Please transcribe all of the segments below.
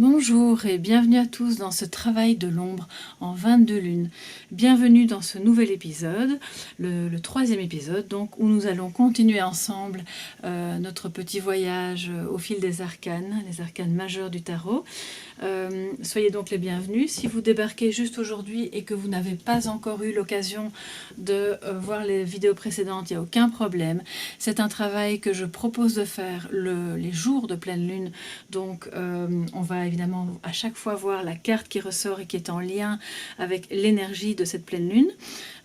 Bonjour et bienvenue à tous dans ce travail de l'ombre en 22 lunes. Bienvenue dans ce nouvel épisode, le troisième épisode, donc, où nous allons continuer ensemble notre petit voyage au fil des arcanes, les arcanes majeures du tarot. Soyez donc les bienvenus. Si vous débarquez juste aujourd'hui et que vous n'avez pas encore eu l'occasion de voir les vidéos précédentes, il n'y a aucun problème. C'est un travail que je propose de faire les jours de pleine lune. Donc on va évidemment à chaque fois voir la carte qui ressort et qui est en lien avec l'énergie de cette pleine lune.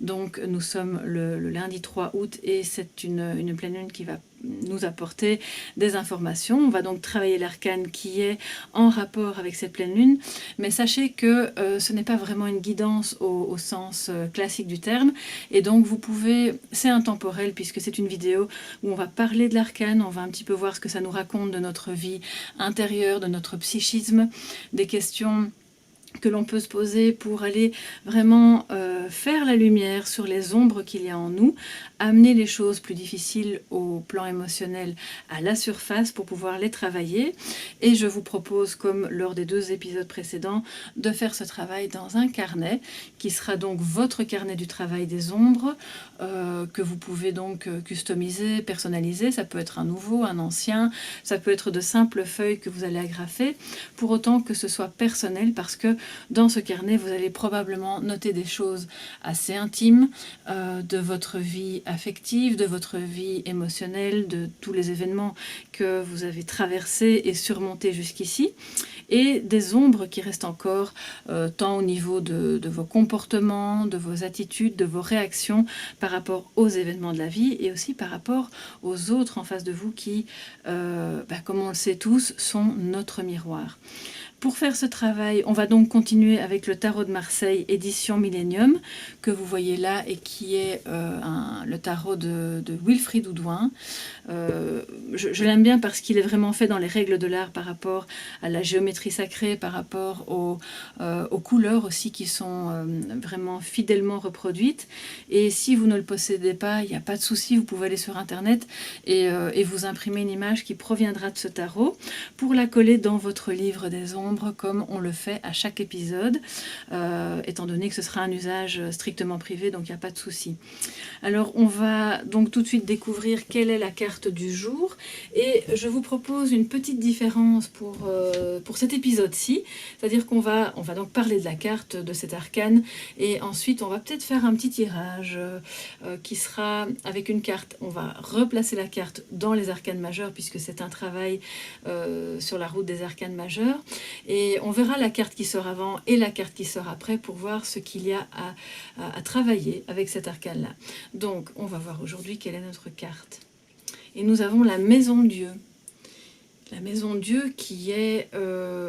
Donc nous sommes le lundi 3 août et c'est une pleine lune qui va nous apporter des informations. On va donc travailler l'arcane qui est en rapport avec cette pleine lune, mais sachez que ce n'est pas vraiment une guidance au sens classique du terme, et donc vous pouvez, c'est intemporel puisque c'est une vidéo où on va parler de l'arcane, on va un petit peu voir ce que ça nous raconte de notre vie intérieure, de notre psychisme, des questions que l'on peut se poser pour aller vraiment faire la lumière sur les ombres qu'il y a en nous, amener les choses plus difficiles au plan émotionnel à la surface pour pouvoir les travailler. Et je vous propose, comme lors des 2 épisodes précédents, de faire ce travail dans un carnet qui sera donc votre carnet du travail des ombres, que vous pouvez donc customiser, personnaliser. Ça peut être un nouveau, un ancien, ça peut être de simples feuilles que vous allez agrafer, pour autant que ce soit personnel, parce que dans ce carnet, vous allez probablement noter des choses assez intimes de votre vie affective, de votre vie émotionnelle, de tous les événements que vous avez traversés et surmontés jusqu'ici, et des ombres qui restent encore, tant au niveau de vos comportements, de vos attitudes, de vos réactions par rapport aux événements de la vie, et aussi par rapport aux autres en face de vous qui, comme on le sait tous, sont notre miroir. Pour faire ce travail, on va donc continuer avec le tarot de Marseille, édition Millennium, que vous voyez là et qui est le tarot de Wilfrid Oudouin. Je l'aime bien parce qu'il est vraiment fait dans les règles de l'art par rapport à la géométrie sacrée, par rapport aux couleurs aussi qui sont vraiment fidèlement reproduites. Et si vous ne le possédez pas, il n'y a pas de souci, vous pouvez aller sur internet et vous imprimer une image qui proviendra de ce tarot pour la coller dans votre livre des ombres, comme on le fait à chaque épisode, étant donné que ce sera un usage strictement privé, donc il n'y a pas de souci. Alors on va donc tout de suite découvrir quelle est la carte du jour, et je vous propose une petite différence pour cet épisode-ci, c'est-à-dire qu'on va donc parler de la carte de cet arcane, et ensuite on va peut-être faire un petit tirage qui sera avec une carte. On va replacer la carte dans les arcanes majeures puisque c'est un travail sur la route des arcanes majeures, et on verra la carte qui sort avant et la carte qui sort après pour voir ce qu'il y a à travailler avec cet arcane-là. Donc, on va voir aujourd'hui quelle est notre carte. Et nous avons la Maison Dieu. La Maison Dieu qui est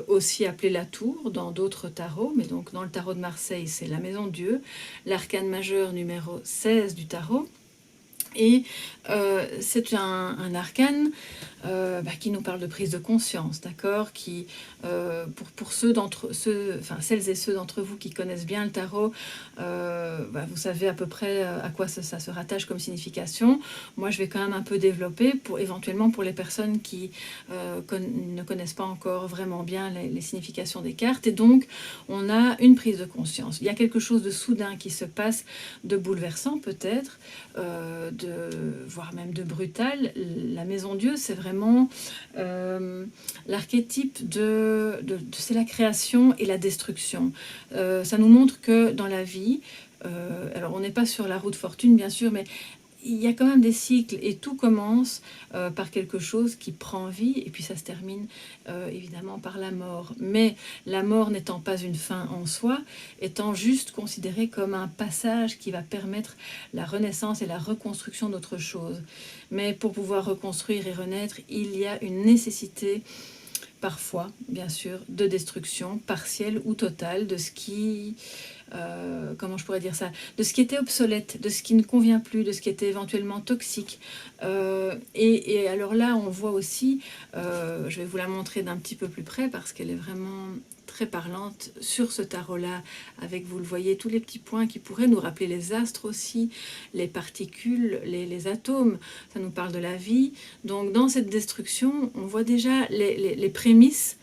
aussi appelée la Tour dans d'autres tarots, mais donc dans le tarot de Marseille, c'est la Maison Dieu, l'arcane majeur numéro 16 du tarot. Et c'est un arcane qui nous parle de prise de conscience, d'accord, qui pour celles et ceux d'entre vous qui connaissent bien le tarot, vous savez à peu près à quoi ça se rattache comme signification. Moi, je vais quand même un peu développer éventuellement pour les personnes qui ne connaissent pas encore vraiment bien les significations des cartes. Et donc, on a une prise de conscience. Il y a quelque chose de soudain qui se passe, de bouleversant peut-être, voire même de brutal. La Maison Dieu, c'est vraiment l'archétype c'est la création et la destruction. Ça nous montre que dans la vie, alors on n'est pas sur la roue de fortune bien sûr, mais il y a quand même des cycles et tout commence par quelque chose qui prend vie et puis ça se termine évidemment par la mort. Mais la mort n'étant pas une fin en soi, étant juste considérée comme un passage qui va permettre la renaissance et la reconstruction d'autre chose. Mais pour pouvoir reconstruire et renaître, il y a une nécessité parfois, bien sûr, de destruction partielle ou totale de ce qui... comment je pourrais dire ça, de ce qui était obsolète, de ce qui ne convient plus, de ce qui était éventuellement toxique. Et alors là, on voit aussi, je vais vous la montrer d'un petit peu plus près parce qu'elle est vraiment très parlante sur ce tarot-là, avec, vous le voyez, tous les petits points qui pourraient nous rappeler les astres aussi, les particules, les atomes, ça nous parle de la vie. Donc dans cette destruction, on voit déjà les prémices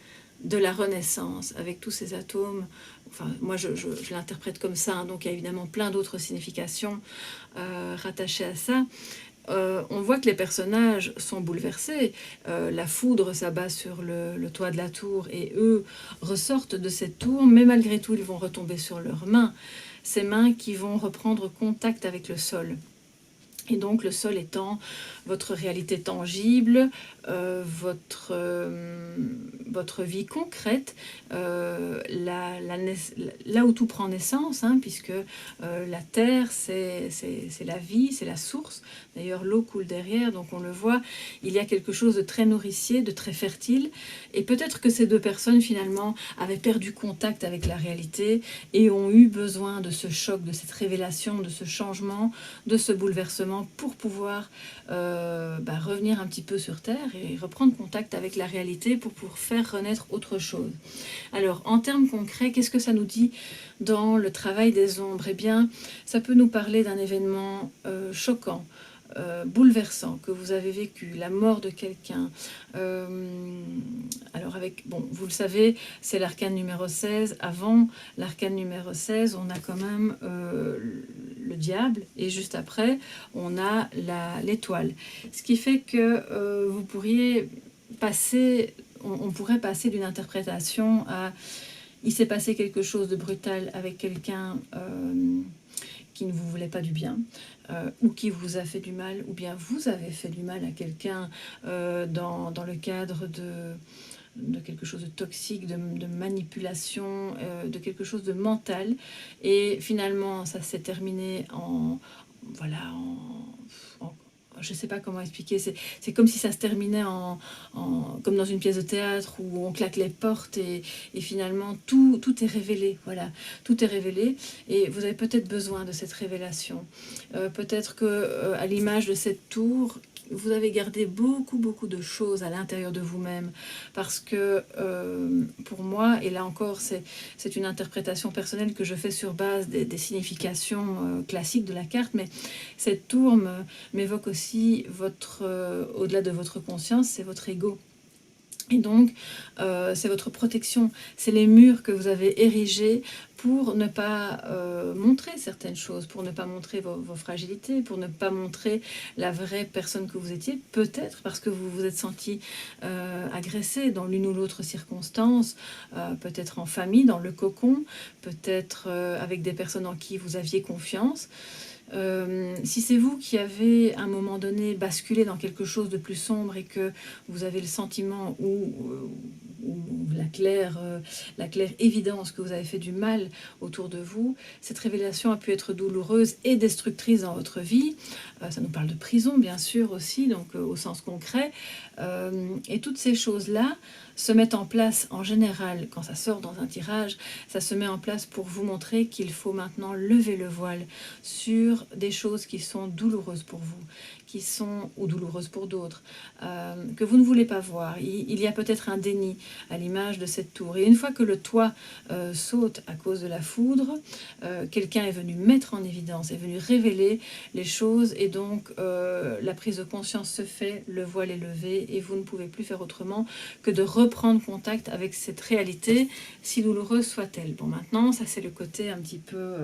de la renaissance, avec tous ces atomes. Enfin, moi, je l'interprète comme ça, hein, donc il y a évidemment plein d'autres significations rattachées à ça. On voit que les personnages sont bouleversés. La foudre s'abat sur le toit de la tour et eux ressortent de cette tour, mais malgré tout, ils vont retomber sur leurs mains. Ces mains qui vont reprendre contact avec le sol. Et donc le sol étant votre réalité tangible, votre vie concrète, là où tout prend naissance, hein, puisque la terre c'est la vie, c'est la source. D'ailleurs l'eau coule derrière, donc on le voit, il y a quelque chose de très nourricier, de très fertile. Et peut-être que ces deux personnes finalement avaient perdu contact avec la réalité et ont eu besoin de ce choc, de cette révélation, de ce changement, de ce bouleversement pour pouvoir revenir un petit peu sur Terre et reprendre contact avec la réalité pour faire renaître autre chose. Alors, en termes concrets, qu'est-ce que ça nous dit dans le travail des ombres? Eh bien, ça peut nous parler d'un événement choquant, bouleversant que vous avez vécu, la mort de quelqu'un. Alors vous le savez, c'est l'arcane numéro 16. Avant l'arcane numéro 16, on a quand même le diable et juste après, on a l'étoile. Ce qui fait que vous pourriez passer, on pourrait passer d'une interprétation à il s'est passé quelque chose de brutal avec quelqu'un qui ne vous voulait pas du bien, ou qui vous a fait du mal, ou bien vous avez fait du mal à quelqu'un dans le cadre de quelque chose de toxique, de manipulation, de quelque chose de mental. Et finalement, ça s'est terminé je ne sais pas comment expliquer, c'est comme si ça se terminait comme dans une pièce de théâtre où on claque les portes et finalement tout est révélé, voilà, tout est révélé et vous avez peut-être besoin de cette révélation. Peut-être qu'à l'image de cette tour, vous avez gardé beaucoup de choses à l'intérieur de vous-même parce que pour moi, et là encore c'est une interprétation personnelle que je fais sur base des significations classiques de la carte, mais cette tour m'évoque aussi au-delà de votre conscience, c'est votre ego. Et donc, c'est votre protection, c'est les murs que vous avez érigés pour ne pas montrer certaines choses, pour ne pas montrer vos fragilités, pour ne pas montrer la vraie personne que vous étiez, peut-être parce que vous vous êtes senti agressé dans l'une ou l'autre circonstance, peut-être en famille, dans le cocon, peut-être avec des personnes en qui vous aviez confiance. Si c'est vous qui avez à un moment donné basculé dans quelque chose de plus sombre et que vous avez le sentiment ou la claire évidence que vous avez fait du mal autour de vous, cette révélation a pu être douloureuse et destructrice dans votre vie. Ça nous parle de prison bien sûr aussi, donc au sens concret. Et toutes ces choses-là se mettent en place en général, quand ça sort dans un tirage, ça se met en place pour vous montrer qu'il faut maintenant lever le voile sur des choses qui sont douloureuses pour vous, ou douloureuses pour d'autres, que vous ne voulez pas voir. Il y a peut-être un déni à l'image de cette tour. Et une fois que le toit saute à cause de la foudre, quelqu'un est venu mettre en évidence, est venu révéler les choses et donc la prise de conscience se fait, le voile est levé et vous ne pouvez plus faire autrement que de reprendre contact avec cette réalité, si douloureuse soit-elle. Bon, maintenant, ça c'est le côté un petit peu...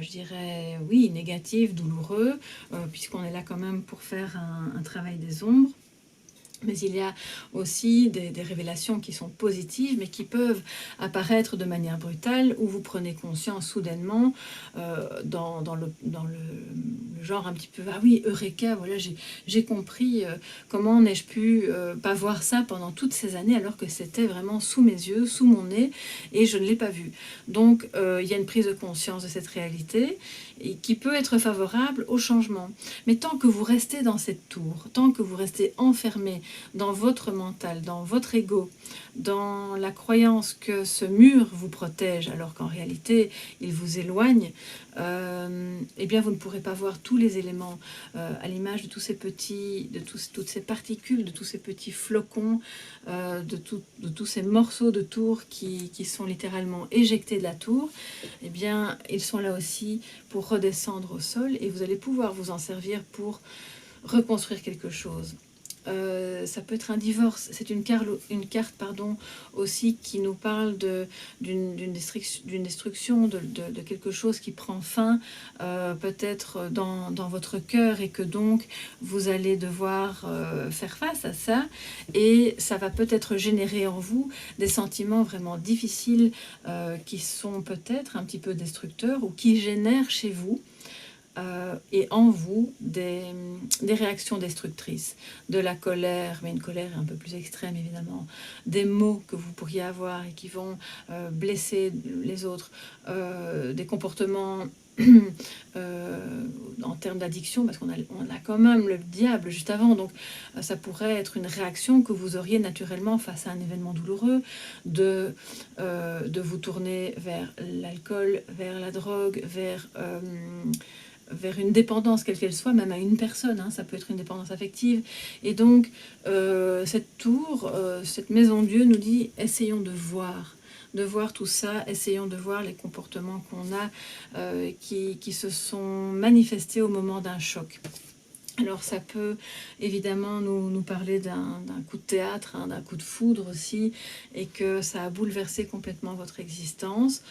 je dirais, oui, négatif, douloureux, puisqu'on est là quand même pour faire un travail des ombres. Mais il y a aussi des révélations qui sont positives, mais qui peuvent apparaître de manière brutale, où vous prenez conscience soudainement, dans le genre un petit peu, ah oui, Eureka, voilà, j'ai compris, comment n'ai-je pu pas voir ça pendant toutes ces années, alors que c'était vraiment sous mes yeux, sous mon nez, et je ne l'ai pas vu. Donc, il y a une prise de conscience de cette réalité, et qui peut être favorable au changement. Mais tant que vous restez dans cette tour, tant que vous restez enfermé dans votre mental, dans votre ego, dans la croyance que ce mur vous protège, alors qu'en réalité, il vous éloigne, eh bien vous ne pourrez pas voir tous les éléments à l'image de tous ces toutes ces particules, de tous ces petits flocons, de tous ces morceaux de tour qui sont littéralement éjectés de la tour. Eh bien, ils sont là aussi pour redescendre au sol et vous allez pouvoir vous en servir pour reconstruire quelque chose. ça peut être un divorce. C'est une carte pardon, aussi qui nous parle d'une destruction, de quelque chose qui prend fin, peut-être dans votre cœur, et que donc vous allez devoir faire face à ça, et ça va peut-être générer en vous des sentiments vraiment difficiles qui sont peut-être un petit peu destructeurs, ou qui génèrent chez vous et en vous des réactions destructrices, de la colère, mais une colère un peu plus extrême évidemment, des mots que vous pourriez avoir et qui vont blesser les autres, des comportements en termes d'addiction, parce qu'on a quand même le diable juste avant, donc ça pourrait être une réaction que vous auriez naturellement face à un événement douloureux, de vous tourner vers l'alcool, vers la drogue, vers une dépendance, quelle qu'elle soit, même à une personne, hein, ça peut être une dépendance affective. Et donc, cette tour, cette maison Dieu nous dit, essayons de voir tout ça, essayons de voir les comportements qu'on a qui se sont manifestés au moment d'un choc. Alors ça peut évidemment nous parler d'un coup de théâtre, hein, d'un coup de foudre aussi, et que ça a bouleversé complètement votre existence.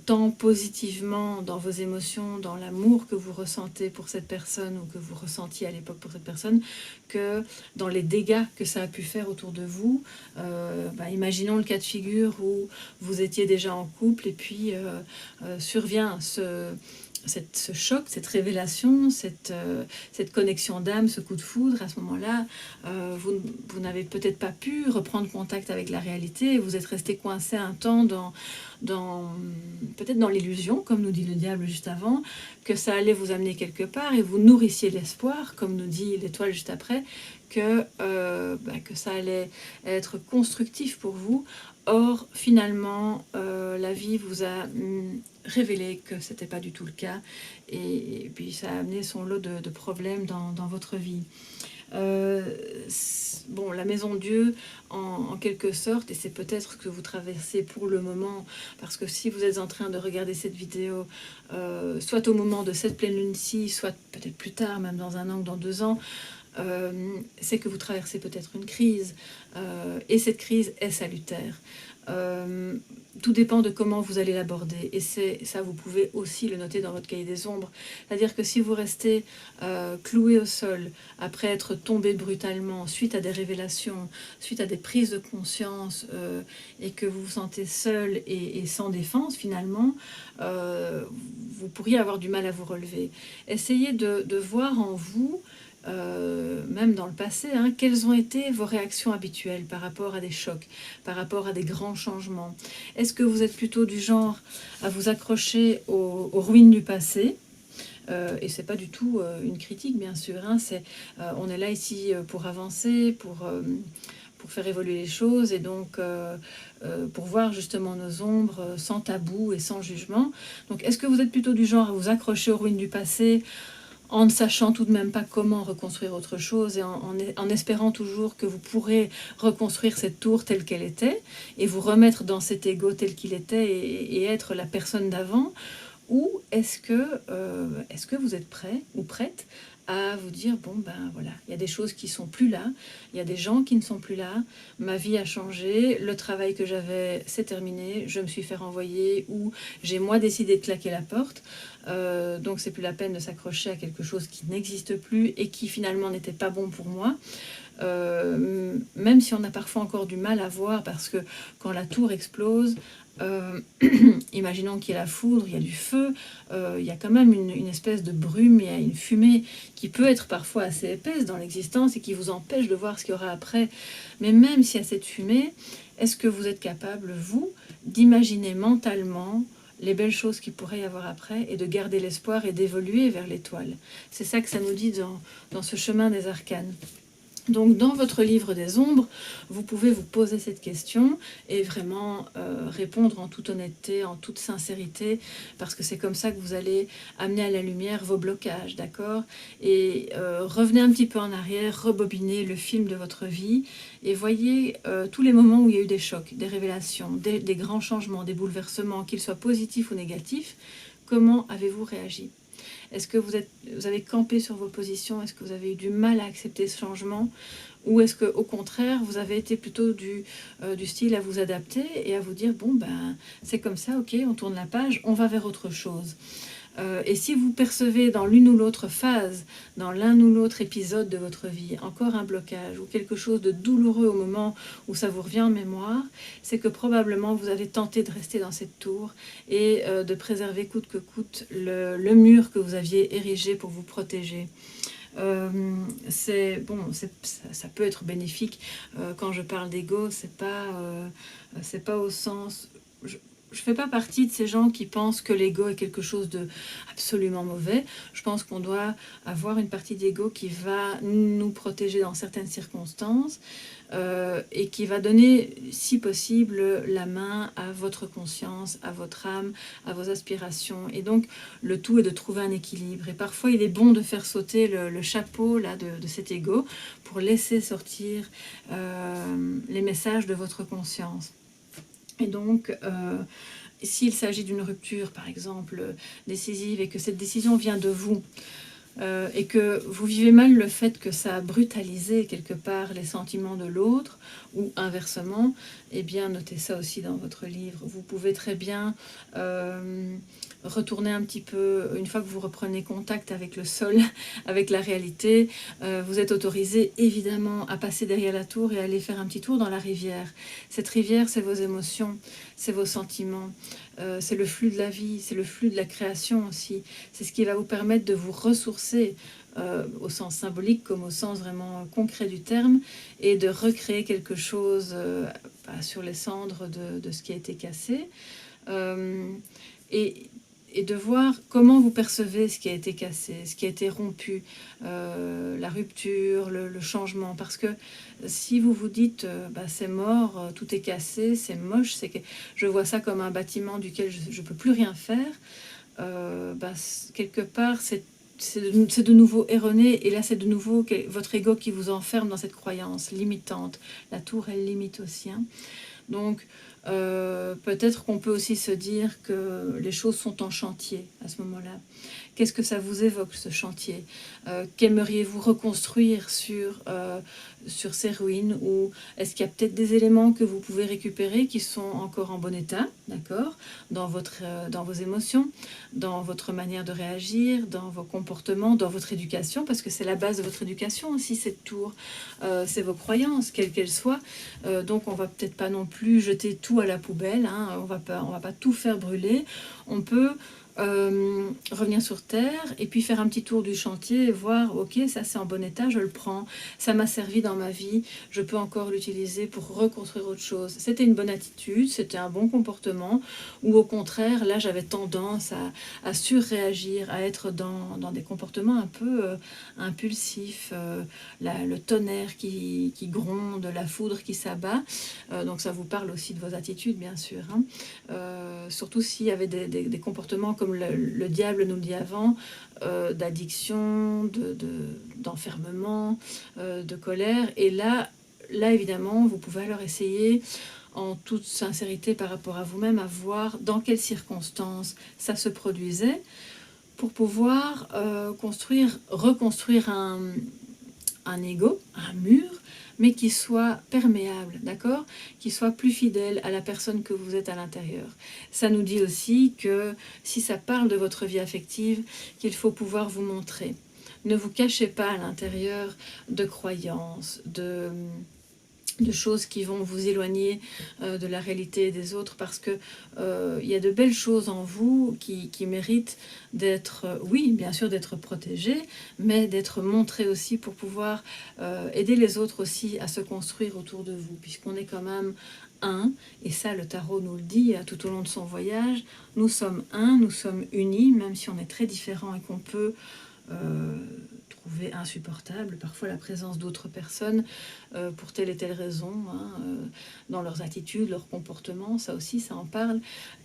Tant positivement dans vos émotions, dans l'amour que vous ressentez pour cette personne, ou que vous ressentiez à l'époque pour cette personne, que dans les dégâts que ça a pu faire autour de vous. Imaginons le cas de figure où vous étiez déjà en couple, et puis survient ce choc, cette révélation, cette connexion d'âme, ce coup de foudre. À ce moment-là, vous n'avez peut-être pas pu reprendre contact avec la réalité, vous êtes resté coincé un temps peut-être dans l'illusion, comme nous dit le diable juste avant, que ça allait vous amener quelque part, et vous nourrissiez l'espoir, comme nous dit l'étoile juste après, que ça allait être constructif pour vous. Or, finalement, la vie vous a révélé que ce n'était pas du tout le cas, et puis ça a amené son lot de problèmes dans votre vie. La maison Dieu, en quelque sorte, et c'est peut-être ce que vous traversez pour le moment, parce que si vous êtes en train de regarder cette vidéo, soit au moment de cette pleine lune-ci, soit peut-être plus tard, même dans 1 an ou dans 2 ans, c'est que vous traversez peut-être une crise, et cette crise est salutaire. Tout dépend de comment vous allez l'aborder, et ça vous pouvez aussi le noter dans votre cahier des ombres. C'est-à-dire que si vous restez cloué au sol après être tombé brutalement suite à des révélations, suite à des prises de conscience, et que vous vous sentez seul et sans défense finalement, vous pourriez avoir du mal à vous relever. Essayez de voir en vous, même dans le passé, hein, quelles ont été vos réactions habituelles par rapport à des chocs, par rapport à des grands changements. Est-ce que vous êtes plutôt du genre à vous accrocher aux ruines du passé, et c'est pas du tout une critique, bien sûr, hein, on est là ici pour avancer, pour faire évoluer les choses, et donc pour voir justement nos ombres sans tabou et sans jugement. Donc est-ce que vous êtes plutôt du genre à vous accrocher aux ruines du passé, en ne sachant tout de même pas comment reconstruire autre chose, et en espérant toujours que vous pourrez reconstruire cette tour telle qu'elle était, et vous remettre dans cet ego tel qu'il était, et être la personne d'avant? Ou est-ce que vous êtes prêt ou prête à vous dire, voilà, il y a des choses qui sont plus là, il y a des gens qui ne sont plus là, ma vie a changé, le travail que j'avais c'est terminé, je me suis fait renvoyer, ou j'ai moi décidé de claquer la porte, donc c'est plus la peine de s'accrocher à quelque chose qui n'existe plus et qui finalement n'était pas bon pour moi. Même si on a parfois encore du mal à voir, parce que quand la tour explose, imaginons qu'il y a la foudre, il y a du feu, il y a quand même une espèce de brume, il y a une fumée qui peut être parfois assez épaisse dans l'existence et qui vous empêche de voir ce qu'il y aura après. Mais même s'il y a cette fumée, est-ce que vous êtes capable, vous, d'imaginer mentalement les belles choses qu'il pourrait y avoir après, et de garder l'espoir et d'évoluer vers l'étoile? C'est ça que ça nous dit dans ce chemin des arcanes. Donc dans votre livre des ombres, vous pouvez vous poser cette question et vraiment répondre en toute honnêteté, en toute sincérité, parce que c'est comme ça que vous allez amener à la lumière vos blocages, d'accord? Et revenez un petit peu en arrière, rebobinez le film de votre vie, et voyez tous les moments où il y a eu des chocs, des révélations, des grands changements, des bouleversements, qu'ils soient positifs ou négatifs. Comment avez-vous réagi? Est-ce que vous avez campé sur vos positions? Est-ce que vous avez eu du mal à accepter ce changement? Ou est-ce qu'au contraire, vous avez été plutôt du style à vous adapter et à vous dire, bon, ben, c'est comme ça, ok, on tourne la page, on va vers autre chose. Et si vous percevez dans l'une ou l'autre phase, dans l'un ou l'autre épisode de votre vie, encore un blocage ou quelque chose de douloureux au moment où ça vous revient en mémoire, c'est que probablement vous avez tenté de rester dans cette tour et de préserver coûte que coûte le mur que vous aviez érigé pour vous protéger. Ça peut être bénéfique. Quand je parle d'ego, c'est pas au sens... Je fais pas partie de ces gens qui pensent que l'ego est quelque chose de absolument mauvais. Je pense qu'on doit avoir une partie d'ego qui va nous protéger dans certaines circonstances et qui va donner, si possible, la main à votre conscience, à votre âme, à vos aspirations. Et donc, le tout est de trouver un équilibre. Et parfois, il est bon de faire sauter le chapeau là, de cet ego pour laisser sortir les messages de votre conscience. Et donc, s'il s'agit d'une rupture, par exemple, décisive, et que cette décision vient de vous, et que vous vivez mal le fait que ça a brutalisé quelque part les sentiments de l'autre, ou inversement, eh bien, notez ça aussi dans votre livre. Vous pouvez très bien retourner un petit peu, une fois que vous reprenez contact avec le sol, avec la réalité, vous êtes autorisé évidemment à passer derrière la tour et à aller faire un petit tour dans la rivière. Cette rivière, c'est vos émotions, c'est vos sentiments, c'est le flux de la vie, c'est le flux de la création aussi. C'est ce qui va vous permettre de vous ressourcer au sens symbolique comme au sens vraiment concret du terme, et de recréer quelque chose sur les cendres de ce qui a été cassé. Et de voir comment vous percevez ce qui a été cassé, ce qui a été rompu, la rupture, le changement. Parce que si vous vous dites c'est mort, tout est cassé, c'est moche, je vois ça comme un bâtiment duquel je ne peux plus rien faire, quelque part c'est de nouveau erroné, et là c'est de nouveau votre ego qui vous enferme dans cette croyance limitante. La tour, elle limite aussi. Donc, peut-être qu'on peut aussi se dire que les choses sont en chantier à ce moment-là. Qu'est-ce que ça vous évoque, ce chantier? Qu'aimeriez-vous reconstruire sur ces ruines? Ou est-ce qu'il y a peut-être des éléments que vous pouvez récupérer qui sont encore en bon état, d'accord, dans vos émotions, dans votre manière de réagir, dans vos comportements, dans votre éducation, parce que c'est la base de votre éducation aussi, cette tour. C'est vos croyances, quelles qu'elles soient. Donc on va peut-être pas non plus jeter tout à la poubelle, on va pas tout faire brûler. On peut revenir sur terre et puis faire un petit tour du chantier et voir, ok, ça c'est en bon état, je le prends, ça m'a servi dans ma vie, je peux encore l'utiliser pour reconstruire autre chose. C'était une bonne attitude, c'était un bon comportement, ou au contraire, là j'avais tendance à surréagir, à être dans des comportements un peu impulsifs, le tonnerre qui gronde, la foudre qui s'abat. Donc ça vous parle aussi de vos attitudes, bien sûr. Surtout s'il y avait des comportements comme le diable nous le dit avant, d'addiction, d'enfermement, de colère. Et là, évidemment, vous pouvez alors essayer, en toute sincérité par rapport à vous-même, à voir dans quelles circonstances ça se produisait, pour pouvoir reconstruire un ego, un mur, mais qui soit perméable, d'accord, qui soit plus fidèle à la personne que vous êtes à l'intérieur. Ça nous dit aussi que si ça parle de votre vie affective, qu'il faut pouvoir vous montrer. Ne vous cachez pas à l'intérieur de croyances, de choses qui vont vous éloigner de la réalité des autres, parce que y a de belles choses en vous qui méritent d'être, oui, bien sûr d'être protégées, mais d'être montrées aussi pour pouvoir aider les autres aussi à se construire autour de vous, puisqu'on est quand même un, et ça le tarot nous le dit tout au long de son voyage, nous sommes un, nous sommes unis, même si on est très différents et qu'on peut trouver insupportable parfois la présence d'autres personnes pour telle et telle raison, dans leurs attitudes, leurs comportements, ça aussi ça en parle,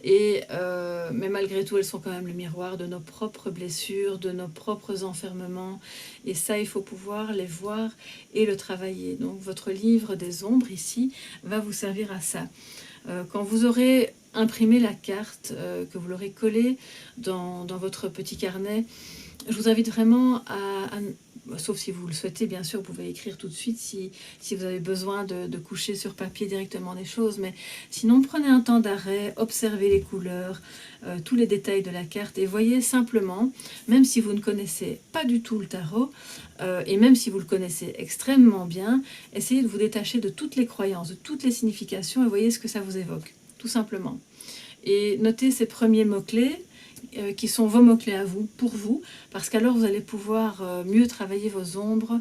mais malgré tout elles sont quand même le miroir de nos propres blessures, de nos propres enfermements, et ça il faut pouvoir les voir et le travailler. Donc votre livre des ombres ici va vous servir à ça. Quand vous aurez imprimé la carte, que vous l'aurez collée dans votre petit carnet, je vous invite vraiment sauf si vous le souhaitez, bien sûr, vous pouvez écrire tout de suite si vous avez besoin de coucher sur papier directement des choses. Mais sinon, prenez un temps d'arrêt, observez les couleurs, tous les détails de la carte et voyez simplement, même si vous ne connaissez pas du tout le tarot, et même si vous le connaissez extrêmement bien, essayez de vous détacher de toutes les croyances, de toutes les significations et voyez ce que ça vous évoque, tout simplement. Et notez ces premiers mots-clés qui sont vos mots-clés à vous, pour vous, parce qu'alors vous allez pouvoir mieux travailler vos ombres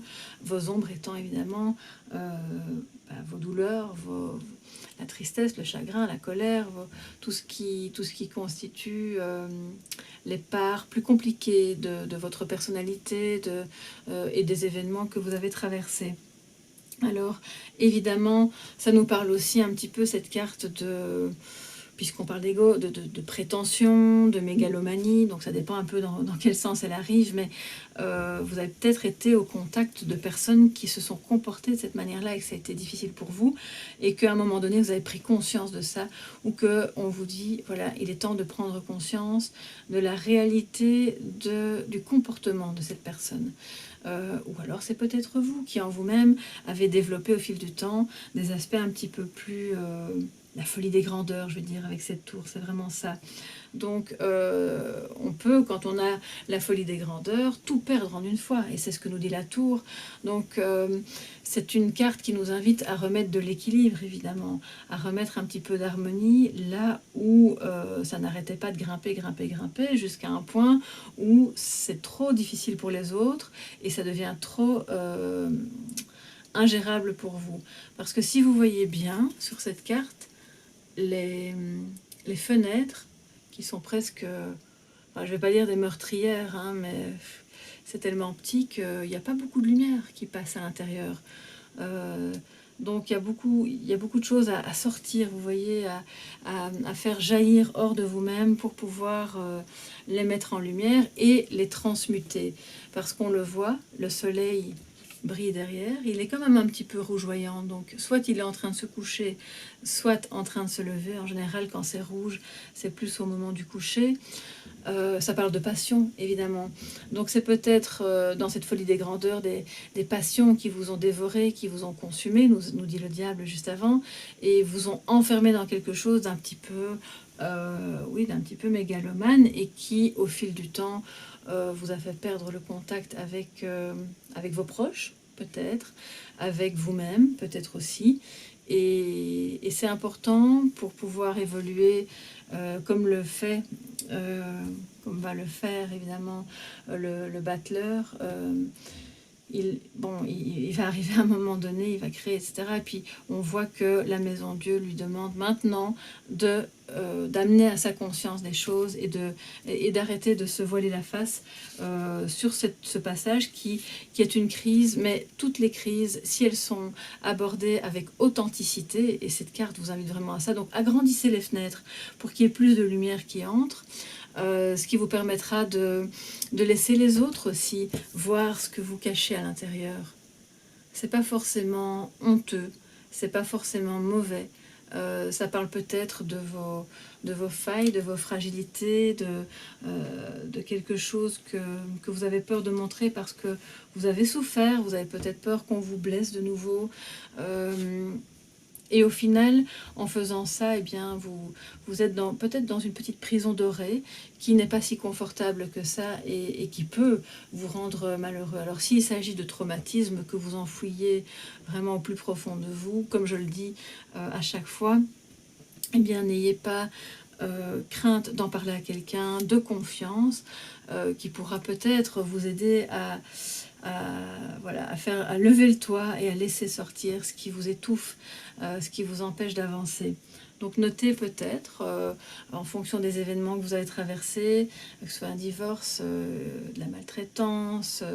étant évidemment vos douleurs, la tristesse, le chagrin, la colère, tout ce qui constitue les parts plus compliquées de votre personnalité et des événements que vous avez traversés. Alors, évidemment, ça nous parle aussi un petit peu, cette carte puisqu'on parle d'ego, de prétention, de mégalomanie, donc ça dépend un peu dans quel sens elle arrive, mais vous avez peut-être été au contact de personnes qui se sont comportées de cette manière-là et que ça a été difficile pour vous, et qu'à un moment donné, vous avez pris conscience de ça, ou qu'on vous dit, voilà, il est temps de prendre conscience de la réalité du comportement de cette personne. Ou alors c'est peut-être vous qui en vous-même avez développé au fil du temps des aspects un petit peu plus... la folie des grandeurs, je veux dire, avec cette tour, c'est vraiment ça. Donc, on peut, quand on a la folie des grandeurs, tout perdre en une fois, et c'est ce que nous dit la tour. Donc, c'est une carte qui nous invite à remettre de l'équilibre, évidemment, à remettre un petit peu d'harmonie là où ça n'arrêtait pas de grimper, jusqu'à un point où c'est trop difficile pour les autres, et ça devient trop... ingérable pour vous. Parce que si vous voyez bien sur cette carte, les fenêtres qui sont presque, enfin, je vais pas dire des meurtrières, hein, mais c'est tellement petit qu'il n'y a pas beaucoup de lumière qui passe à l'intérieur. Donc il y a beaucoup de choses à sortir, vous voyez, à faire jaillir hors de vous-même pour pouvoir les mettre en lumière et les transmuter. Parce qu'on le voit, le soleil brille derrière, il est quand même un petit peu rougeoyant, donc soit il est en train de se coucher, soit en train de se lever. En général, quand c'est rouge, c'est plus au moment du coucher. Ça parle de passion, évidemment. Donc c'est peut-être dans cette folie des grandeurs des passions qui vous ont dévoré, qui vous ont consumé, nous dit le diable juste avant, et vous ont enfermé dans quelque chose d'un petit peu, d'un petit peu mégalomane, et qui, au fil du temps, vous a fait perdre le contact avec vos proches, peut-être, avec vous-même, peut-être aussi. Et c'est important pour pouvoir évoluer comme va le faire évidemment le battleur. Il va arriver à un moment donné, il va créer, etc. Et puis on voit que la Maison Dieu lui demande maintenant d'amener à sa conscience des choses et d'arrêter de se voiler la face sur ce passage qui est une crise. Mais toutes les crises, si elles sont abordées avec authenticité, et cette carte vous invite vraiment à ça, donc agrandissez les fenêtres pour qu'il y ait plus de lumière qui entre. Ce qui vous permettra de laisser les autres aussi voir ce que vous cachez à l'intérieur. C'est pas forcément honteux, c'est pas forcément mauvais. Ça parle peut-être de vos failles, de vos fragilités, de quelque chose que vous avez peur de montrer parce que vous avez souffert, vous avez peut-être peur qu'on vous blesse de nouveau. Et au final, en faisant ça, eh bien, vous êtes peut-être dans une petite prison dorée qui n'est pas si confortable que ça et qui peut vous rendre malheureux. Alors s'il s'agit de traumatismes que vous enfouiez vraiment au plus profond de vous, comme je le dis à chaque fois, eh bien, n'ayez pas crainte d'en parler à quelqu'un de confiance qui pourra peut-être vous aider à lever le toit et à laisser sortir ce qui vous étouffe, ce qui vous empêche d'avancer. Donc notez peut-être, en fonction des événements que vous avez traversés, que ce soit un divorce, de la maltraitance,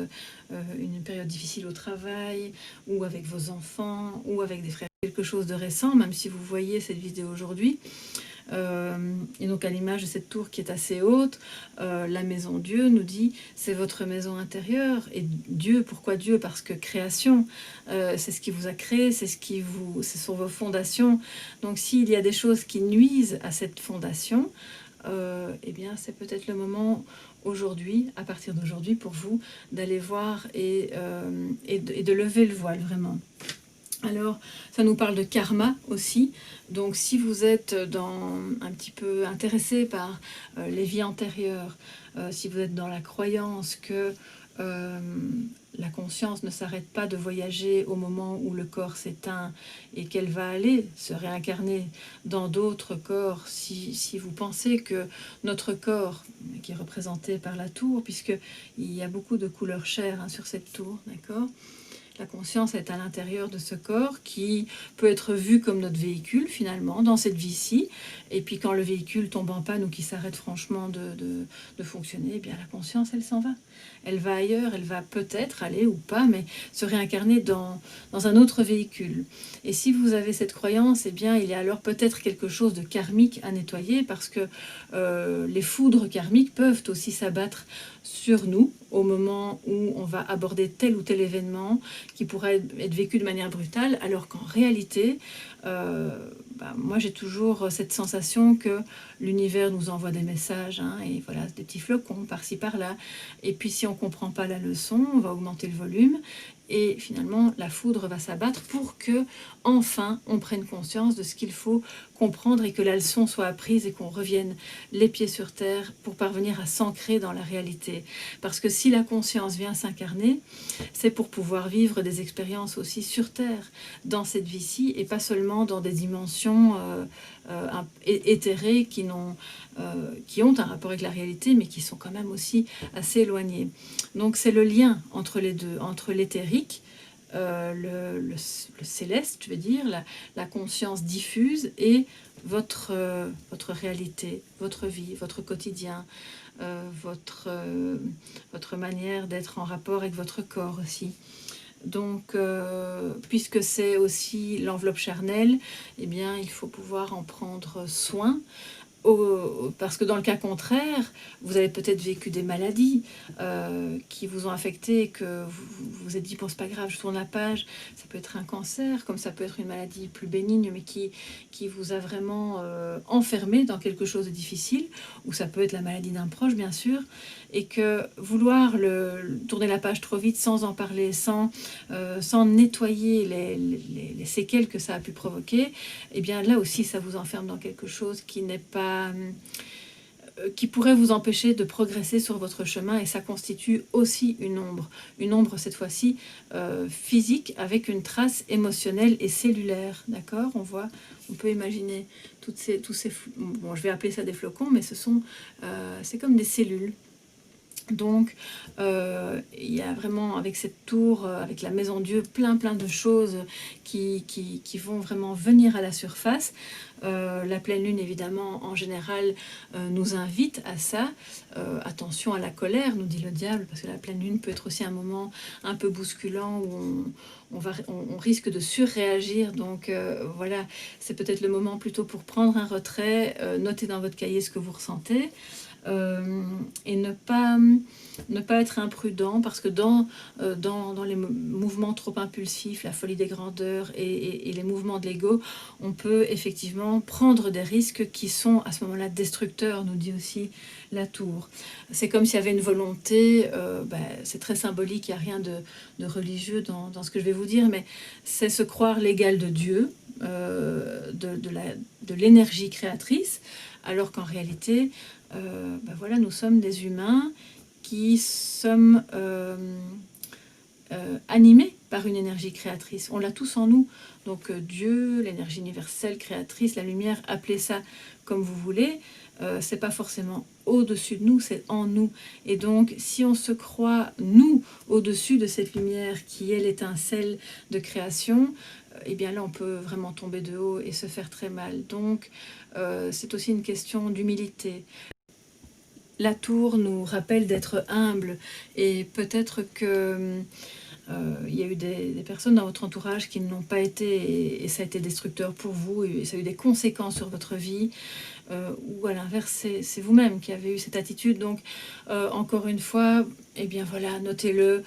une période difficile au travail, ou avec vos enfants, ou avec des frères, quelque chose de récent, même si vous voyez cette vidéo aujourd'hui. Et donc à l'image de cette tour qui est assez haute, la maison Dieu nous dit c'est votre maison intérieure. Et Dieu, pourquoi Dieu? Parce que création, c'est ce qui vous a créé, ce sont vos fondations. Donc s'il y a des choses qui nuisent à cette fondation, eh bien c'est peut-être le moment aujourd'hui, à partir d'aujourd'hui pour vous, d'aller voir et de lever le voile vraiment. Alors, ça nous parle de karma aussi. Donc, si vous êtes un petit peu intéressé par les vies antérieures, si vous êtes dans la croyance que la conscience ne s'arrête pas de voyager au moment où le corps s'éteint et qu'elle va aller se réincarner dans d'autres corps, si vous pensez que notre corps, qui est représenté par la tour, puisqu'il y a beaucoup de couleurs chair sur cette tour, d'accord ? La conscience est à l'intérieur de ce corps qui peut être vu comme notre véhicule finalement dans cette vie-ci. Et puis quand le véhicule tombe en panne ou qui s'arrête franchement de fonctionner, eh bien la conscience elle s'en va. Elle va ailleurs, elle va peut-être aller ou pas, mais se réincarner dans un autre véhicule. Et si vous avez cette croyance, eh bien il y a alors peut-être quelque chose de karmique à nettoyer parce que les foudres karmiques peuvent aussi s'abattre sur nous au moment où on va aborder tel ou tel événement qui pourrait être vécu de manière brutale, alors qu'en réalité, moi j'ai toujours cette sensation que l'univers nous envoie des messages, et voilà, des petits flocons par-ci par-là, et puis si on ne comprend pas la leçon, on va augmenter le volume, et finalement la foudre va s'abattre pour que enfin on prenne conscience de ce qu'il faut comprendre et que la leçon soit apprise et qu'on revienne les pieds sur terre pour parvenir à s'ancrer dans la réalité. Parce que si la conscience vient s'incarner, c'est pour pouvoir vivre des expériences aussi sur terre, dans cette vie-ci, et pas seulement dans des dimensions éthérées qui ont un rapport avec la réalité, mais qui sont quand même aussi assez éloignées. Donc c'est le lien entre les deux, entre l'éthérique, le céleste, je veux dire, la conscience diffuse, et votre réalité, votre vie, votre quotidien, votre manière d'être en rapport avec votre corps aussi. Donc, puisque c'est aussi l'enveloppe charnelle, eh bien, il faut pouvoir en prendre soin. Parce que dans le cas contraire, vous avez peut-être vécu des maladies qui vous ont affecté et que vous vous êtes dit, bon, c'est pas grave, je tourne la page. Ça peut être un cancer, comme ça peut être une maladie plus bénigne, mais qui vous a vraiment enfermé dans quelque chose de difficile, ou ça peut être la maladie d'un proche, bien sûr, et que vouloir tourner la page trop vite sans en parler, sans nettoyer les séquelles que ça a pu provoquer, eh bien là aussi, ça vous enferme dans quelque chose qui n'est pas qui pourrait vous empêcher de progresser sur votre chemin, et ça constitue aussi une ombre cette fois-ci physique, avec une trace émotionnelle et cellulaire, d'accord ? On peut imaginer tous ces bon, je vais appeler ça des flocons, mais c'est comme des cellules. Donc, il y a vraiment, avec cette tour, avec la maison Dieu, plein de choses qui vont vraiment venir à la surface. La pleine lune, évidemment, en général, nous invite à ça. Attention à la colère, nous dit le diable, parce que la pleine lune peut être aussi un moment un peu bousculant où on risque de surréagir. Donc voilà, c'est peut-être le moment plutôt pour prendre un retrait, noter dans votre cahier ce que vous ressentez. Et ne pas être imprudent, parce que dans les mouvements trop impulsifs, la folie des grandeurs et les mouvements de l'ego, on peut effectivement prendre des risques qui sont à ce moment-là destructeurs, nous dit aussi la tour. C'est comme s'il y avait une volonté, c'est très symbolique, il n'y a rien de religieux dans ce que je vais vous dire, mais c'est se croire l'égal de Dieu, de l'énergie créatrice, alors qu'en réalité, voilà, nous sommes des humains qui sommes animés par une énergie créatrice. On l'a tous en nous. Donc Dieu, l'énergie universelle créatrice, la lumière, appelez ça comme vous voulez. C'est pas forcément au-dessus de nous, c'est en nous. Et donc, si on se croit, nous, au-dessus de cette lumière qui est l'étincelle de création, eh bien là, on peut vraiment tomber de haut et se faire très mal. Donc, c'est aussi une question d'humilité. La tour nous rappelle d'être humble, et peut-être que il y a eu des personnes dans votre entourage qui n'ont pas été, et ça a été destructeur pour vous, et ça a eu des conséquences sur votre vie, ou à l'inverse, c'est vous-même qui avez eu cette attitude. Donc, encore une fois, eh bien voilà, notez-le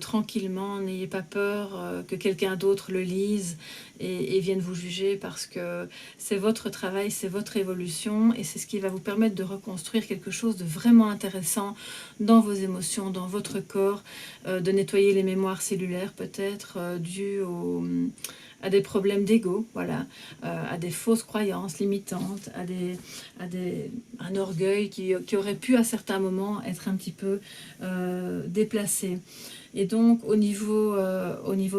tranquillement, n'ayez pas peur que quelqu'un d'autre le lise et vienne vous juger, parce que c'est votre travail, c'est votre évolution, et c'est ce qui va vous permettre de reconstruire quelque chose de vraiment intéressant dans vos émotions, dans votre corps, de nettoyer les mémoires cellulaires peut-être dues à des problèmes d'ego, voilà, à des fausses croyances limitantes, à un orgueil qui aurait pu à certains moments être un petit peu déplacé. Et donc au niveau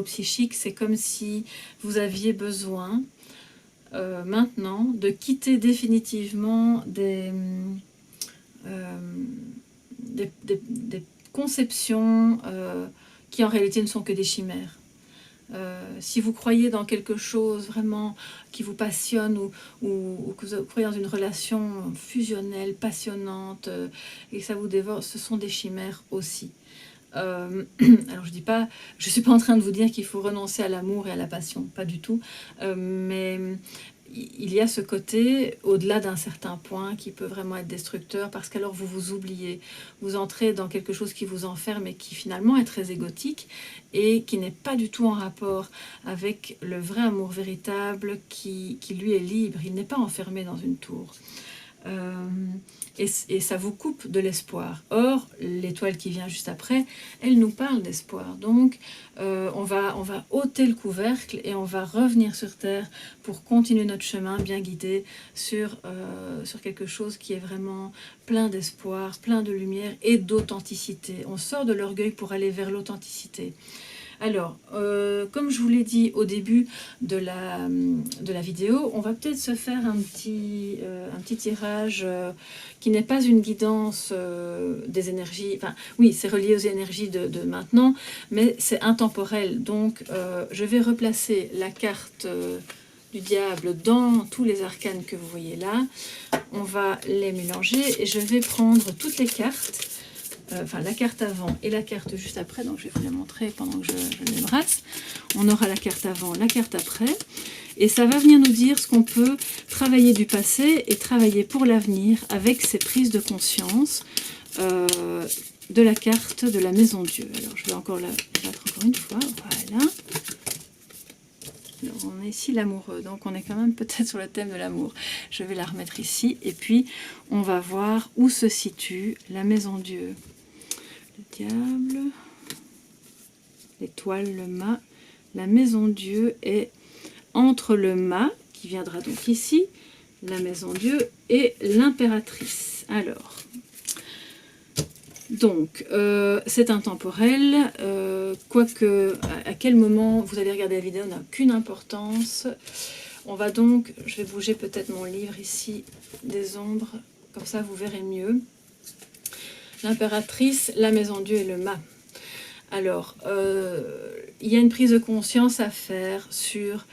psychique, c'est comme si vous aviez besoin maintenant de quitter définitivement des conceptions qui en réalité ne sont que des chimères. Si vous croyez dans quelque chose vraiment qui vous passionne, ou que vous croyez dans une relation fusionnelle, passionnante, et que ça vous dévore, ce sont des chimères aussi. Alors je suis pas en train de vous dire qu'il faut renoncer à l'amour et à la passion, pas du tout, mais il y a ce côté au-delà d'un certain point qui peut vraiment être destructeur, parce qu'alors vous vous oubliez, vous entrez dans quelque chose qui vous enferme et qui finalement est très égotique et qui n'est pas du tout en rapport avec le vrai amour véritable qui lui est libre, il n'est pas enfermé dans une tour. Et ça vous coupe de l'espoir. Or, l'étoile qui vient juste après, elle nous parle d'espoir. Donc, on va ôter le couvercle et on va revenir sur Terre pour continuer notre chemin bien guidé sur quelque chose qui est vraiment plein d'espoir, plein de lumière et d'authenticité. On sort de l'orgueil pour aller vers l'authenticité. Alors, comme je vous l'ai dit au début de la vidéo, on va peut-être se faire un petit tirage qui n'est pas une guidance des énergies. Enfin, oui, c'est relié aux énergies de maintenant, mais c'est intemporel. Donc, je vais replacer la carte du diable dans tous les arcanes que vous voyez là. On va les mélanger et je vais prendre toutes les cartes. Enfin, la carte avant et la carte juste après, donc je vais vous la montrer pendant que je les brasse. On aura la carte avant, la carte après, et ça va venir nous dire ce qu'on peut travailler du passé et travailler pour l'avenir avec ces prises de conscience de la carte de la Maison Dieu. Alors je vais encore la battre encore une fois, voilà. Alors, on est ici l'amoureux, donc on est quand même peut-être sur le thème de l'amour. Je vais la remettre ici, et puis on va voir où se situe la Maison Dieu. Le diable, l'étoile, le mât, la Maison Dieu est entre le mât, qui viendra donc ici, la Maison Dieu, et l'impératrice. Alors, donc, c'est intemporel, quoique à quel moment vous allez regarder la vidéo n'a aucune importance. On va donc, je vais bouger peut-être mon livre ici, des ombres, comme ça vous verrez mieux. L'impératrice, la Maison Dieu et le mât. Alors, il y a une prise de conscience à faire sur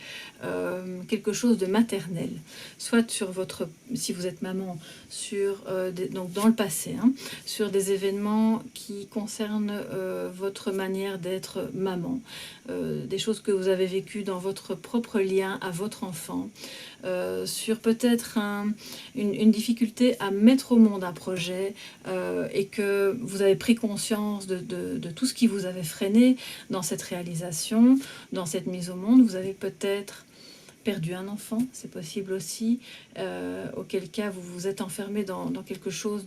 quelque chose de maternel, soit sur votre, si vous êtes maman, sur donc dans le passé, hein, sur des événements qui concernent votre manière d'être maman, des choses que vous avez vécues dans votre propre lien à votre enfant, sur peut-être une difficulté à mettre au monde un projet et que vous avez pris conscience de tout ce qui vous avait freiné dans cette réalisation, dans cette mise au monde. Vous avez peut-être perdu un enfant, c'est possible aussi, auquel cas vous vous êtes enfermé dans quelque chose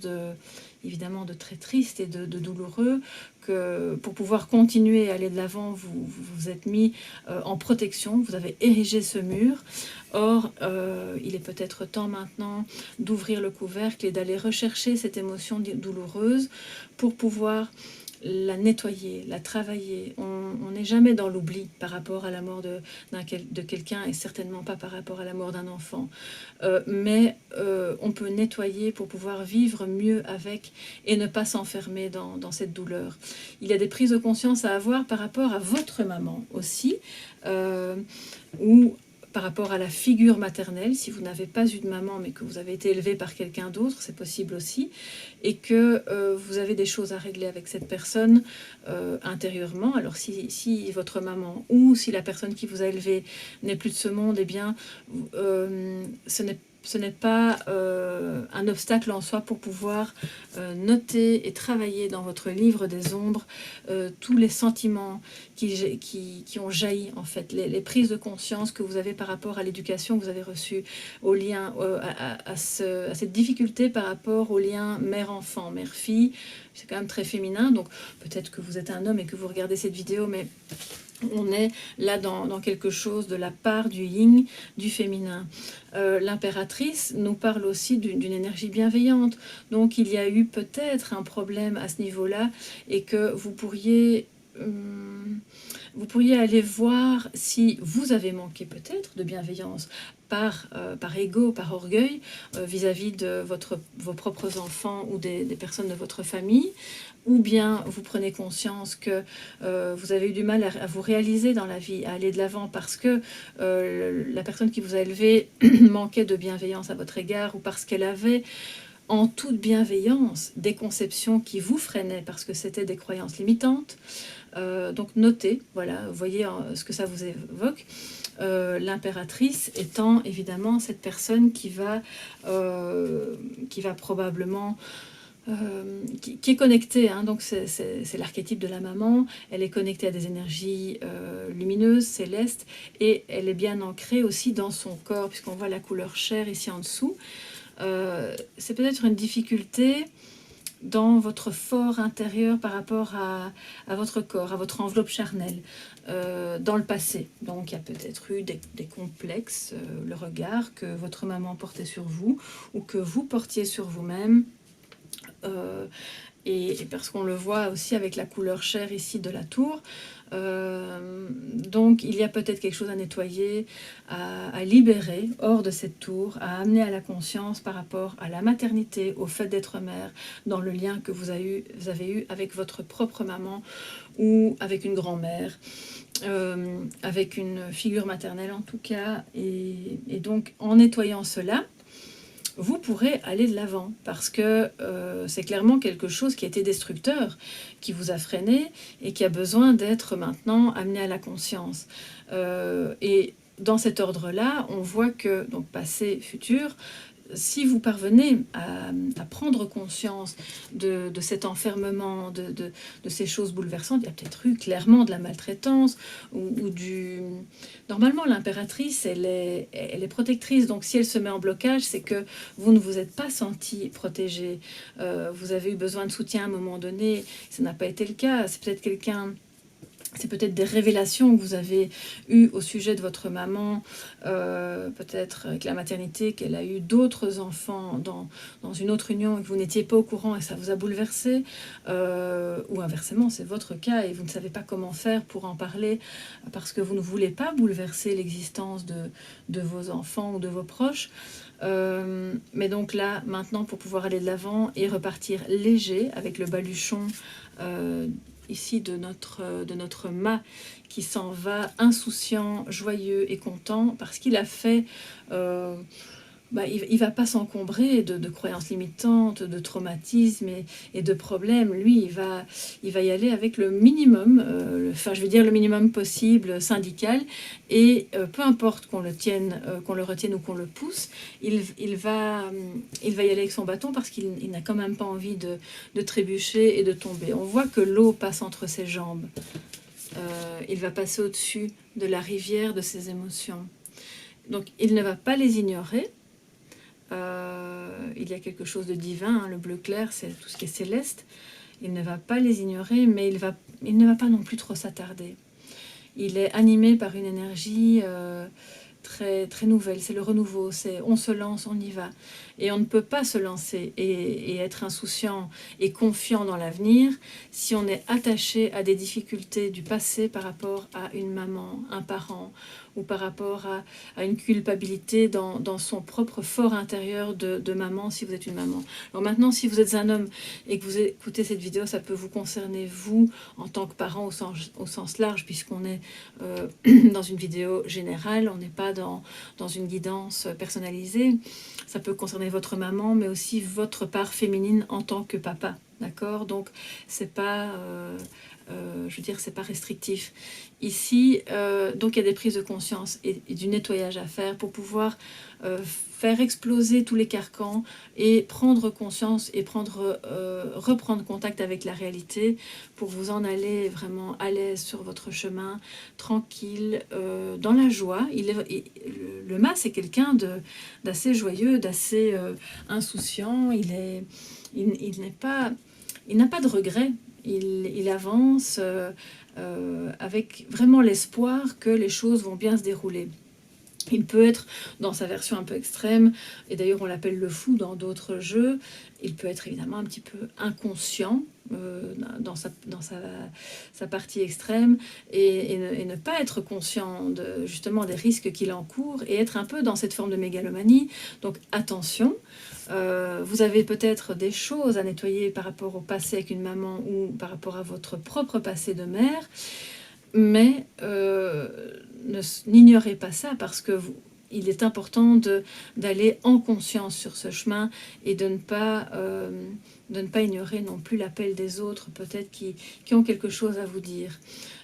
évidemment de très triste et de douloureux, que pour pouvoir continuer à aller de l'avant, vous vous êtes mis en protection, vous avez érigé ce mur. Or, il est peut-être temps maintenant d'ouvrir le couvercle et d'aller rechercher cette émotion douloureuse pour pouvoir la nettoyer, la travailler. On n'est jamais dans l'oubli par rapport à la mort de quelqu'un, et certainement pas par rapport à la mort d'un enfant. Mais on peut nettoyer pour pouvoir vivre mieux avec et ne pas s'enfermer dans cette douleur. Il y a des prises de conscience à avoir par rapport à votre maman aussi, ou par rapport à la figure maternelle, si vous n'avez pas eu de maman mais que vous avez été élevé par quelqu'un d'autre, c'est possible aussi, et que vous avez des choses à régler avec cette personne intérieurement. Alors si votre maman ou si la personne qui vous a élevé n'est plus de ce monde, eh bien ce n'est ce n'est pas un obstacle en soi pour pouvoir noter et travailler dans votre livre des ombres tous les sentiments qui ont jailli, en fait, les prises de conscience que vous avez par rapport à l'éducation que vous avez reçue, au lien, à cette difficulté par rapport au lien mère-enfant, mère-fille. C'est quand même très féminin, donc peut-être que vous êtes un homme et que vous regardez cette vidéo, mais on est là dans quelque chose de la part du yin, du féminin. L'impératrice nous parle aussi d'une énergie bienveillante. Donc il y a eu peut-être un problème à ce niveau-là et que vous pourriez aller voir si vous avez manqué peut-être de bienveillance par ego, par orgueil, vis-à-vis de vos propres enfants ou des personnes de votre famille, ou bien vous prenez conscience que vous avez eu du mal à vous réaliser dans la vie, à aller de l'avant parce que la personne qui vous a élevé manquait de bienveillance à votre égard, ou parce qu'elle avait en toute bienveillance des conceptions qui vous freinaient parce que c'était des croyances limitantes. Donc notez, voilà, voyez ce que ça vous évoque. L'impératrice étant évidemment cette personne qui va probablement qui est connectée, hein, donc c'est l'archétype de la maman. Elle est connectée à des énergies lumineuses, célestes, et elle est bien ancrée aussi dans son corps, puisqu'on voit la couleur chair ici en dessous. C'est peut-être une difficulté dans votre fort intérieur par rapport à votre corps, à votre enveloppe charnelle, dans le passé. Donc il y a peut-être eu des complexes, le regard que votre maman portait sur vous, ou que vous portiez sur vous-même. Et parce qu'on le voit aussi avec la couleur chair ici de la tour. Donc il y a peut-être quelque chose à nettoyer, à libérer hors de cette tour, à amener à la conscience par rapport à la maternité, au fait d'être mère, dans le lien que vous avez eu avec votre propre maman ou avec une grand-mère, avec une figure maternelle en tout cas. Et donc en nettoyant cela, vous pourrez aller de l'avant, parce que c'est clairement quelque chose qui a été destructeur, qui vous a freiné et qui a besoin d'être maintenant amené à la conscience. Et dans cet ordre-là, on voit que, donc passé, futur, si vous parvenez à prendre conscience de cet enfermement, de ces choses bouleversantes, il y a peut-être eu clairement de la maltraitance ou du... Normalement, l'impératrice, elle est protectrice, donc si elle se met en blocage, c'est que vous ne vous êtes pas senti protégé. Vous avez eu besoin de soutien à un moment donné, ça n'a pas été le cas. C'est peut-être quelqu'un... C'est peut-être des révélations que vous avez eues au sujet de votre maman, peut-être avec la maternité, qu'elle a eu d'autres enfants dans une autre union et que vous n'étiez pas au courant et ça vous a bouleversé, ou inversement, c'est votre cas et vous ne savez pas comment faire pour en parler parce que vous ne voulez pas bouleverser l'existence de vos enfants ou de vos proches. Mais donc là, maintenant, pour pouvoir aller de l'avant et repartir léger avec le baluchon ici de notre mât qui s'en va insouciant, joyeux et content parce qu'il a fait... il ne va pas s'encombrer de croyances limitantes, de traumatismes et de problèmes. Lui, il va y aller avec le minimum, je veux dire le minimum possible syndical, et peu importe qu'on le retienne ou qu'on le pousse, il va y aller avec son bâton parce qu'il n'a quand même pas envie de trébucher et de tomber. On voit que l'eau passe entre ses jambes. Il va passer au-dessus de la rivière de ses émotions. Donc il ne va pas les ignorer. Il y a quelque chose de divin, hein, le bleu clair, c'est tout ce qui est céleste. Il ne va pas les ignorer, mais il ne va pas non plus trop s'attarder. Il est animé par une énergie très, très nouvelle, c'est le renouveau, c'est on se lance, on y va. Et on ne peut pas se lancer et être insouciant et confiant dans l'avenir si on est attaché à des difficultés du passé par rapport à une maman, un parent, ou par rapport à une culpabilité dans son propre fort intérieur de maman, si vous êtes une maman. Alors maintenant, si vous êtes un homme et que vous écoutez cette vidéo, ça peut vous concerner, vous, en tant que parent au sens large, puisqu'on est dans une vidéo générale, on n'est pas dans une guidance personnalisée. Ça peut concerner votre maman, mais aussi votre part féminine en tant que papa. d'accord? Donc c'est pas, je veux dire, c'est pas restrictif. Ici, donc il y a des prises de conscience et du nettoyage à faire pour pouvoir faire exploser tous les carcans et prendre conscience et reprendre contact avec la réalité pour vous en aller vraiment à l'aise sur votre chemin, tranquille, dans la joie. Le mât, c'est quelqu'un d'assez joyeux, d'assez insouciant. Il n'a pas de regrets. Il avance avec vraiment l'espoir que les choses vont bien se dérouler. Il peut être dans sa version un peu extrême, et d'ailleurs on l'appelle le fou dans d'autres jeux. Il peut être évidemment un petit peu inconscient dans sa partie extrême et ne pas être conscient justement des risques qu'il encourt et être un peu dans cette forme de mégalomanie. Donc attention, vous avez peut-être des choses à nettoyer par rapport au passé avec une maman ou par rapport à votre propre passé de mère, mais n'ignorez pas ça parce que il est important d'aller en conscience sur ce chemin et de ne pas ignorer non plus l'appel des autres, peut-être qui ont quelque chose à vous dire.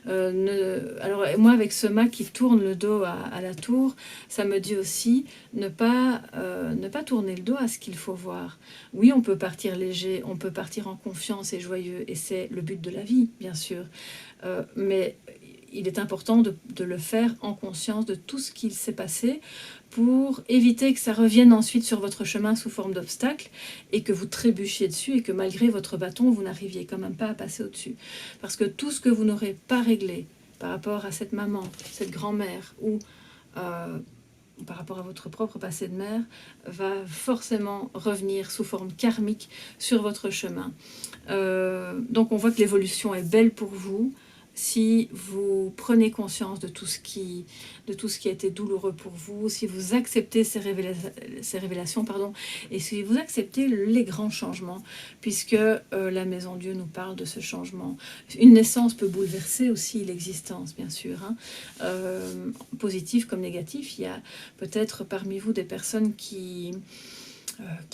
Alors moi, avec ce mât qui tourne le dos à la tour, ça me dit aussi ne pas tourner le dos à ce qu'il faut voir. Oui, on peut partir léger, on peut partir en confiance et joyeux, et c'est le but de la vie, bien sûr. Mais il est important de le faire en conscience de tout ce qu'il s'est passé pour éviter que ça revienne ensuite sur votre chemin sous forme d'obstacle et que vous trébuchiez dessus et que malgré votre bâton, vous n'arriviez quand même pas à passer au-dessus. Parce que tout ce que vous n'aurez pas réglé par rapport à cette maman, cette grand-mère ou par rapport à votre propre passé de mère, va forcément revenir sous forme karmique sur votre chemin. Donc on voit que l'évolution est belle pour vous. Si vous prenez conscience de tout ce qui a été douloureux pour vous, si vous acceptez ces révélations, et si vous acceptez les grands changements, puisque la Maison Dieu nous parle de ce changement. Une naissance peut bouleverser aussi l'existence, bien sûr, positif comme négatif. Il y a peut-être parmi vous des personnes qui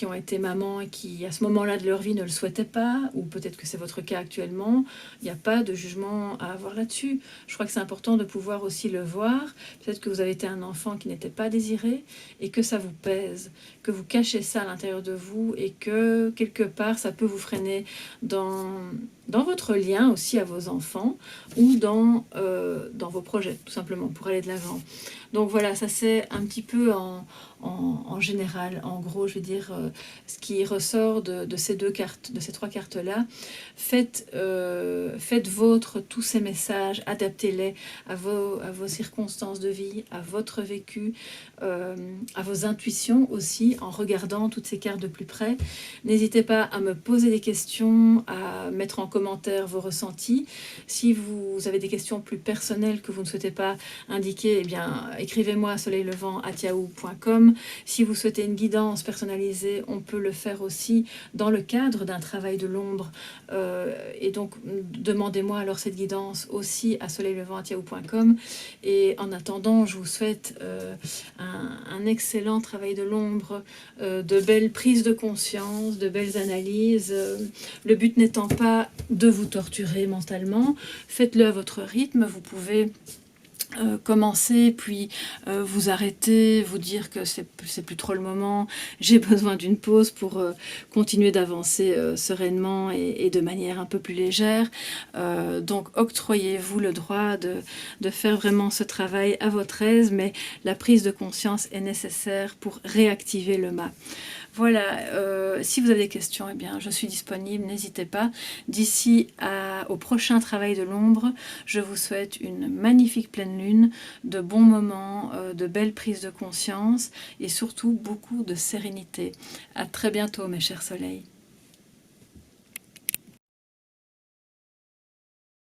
ont été mamans et qui, à ce moment-là de leur vie, ne le souhaitaient pas, ou peut-être que c'est votre cas actuellement, il n'y a pas de jugement à avoir là-dessus. Je crois que c'est important de pouvoir aussi le voir. Peut-être que vous avez été un enfant qui n'était pas désiré et que ça vous pèse, que vous cachez ça à l'intérieur de vous et que, quelque part, ça peut vous freiner dans votre lien aussi à vos enfants ou dans vos projets, tout simplement, pour aller de l'avant. Donc voilà, ça c'est un petit peu en général, en gros, je veux dire, ce qui ressort de ces trois cartes-là. Faites vôtre tous ces messages, adaptez-les à vos circonstances de vie, à votre vécu, à vos intuitions aussi, en regardant toutes ces cartes de plus près. N'hésitez pas à me poser des questions, à mettre en commentaire vos ressentis. Si vous avez des questions plus personnelles que vous ne souhaitez pas indiquer, eh bien, écrivez-moi à soleillevent@yahoo.com. Si vous souhaitez une guidance personnalisée, on peut le faire aussi dans le cadre d'un travail de l'ombre. Et donc, demandez-moi alors cette guidance aussi à soleillevent@yahoo.com. Et en attendant, je vous souhaite un excellent travail de l'ombre, de belles prises de conscience, de belles analyses. Le but n'étant pas de vous torturer mentalement, faites-le à votre rythme. Vous pouvez commencer, puis vous arrêter, vous dire que c'est plus trop le moment, j'ai besoin d'une pause pour continuer d'avancer sereinement et de manière un peu plus légère. Donc octroyez-vous le droit de faire vraiment ce travail à votre aise, mais la prise de conscience est nécessaire pour réactiver le mât. Voilà, si vous avez des questions, eh bien, je suis disponible, n'hésitez pas. D'ici au prochain travail de l'ombre, je vous souhaite une magnifique pleine lune, de bons moments, de belles prises de conscience et surtout beaucoup de sérénité. À très bientôt, mes chers soleils.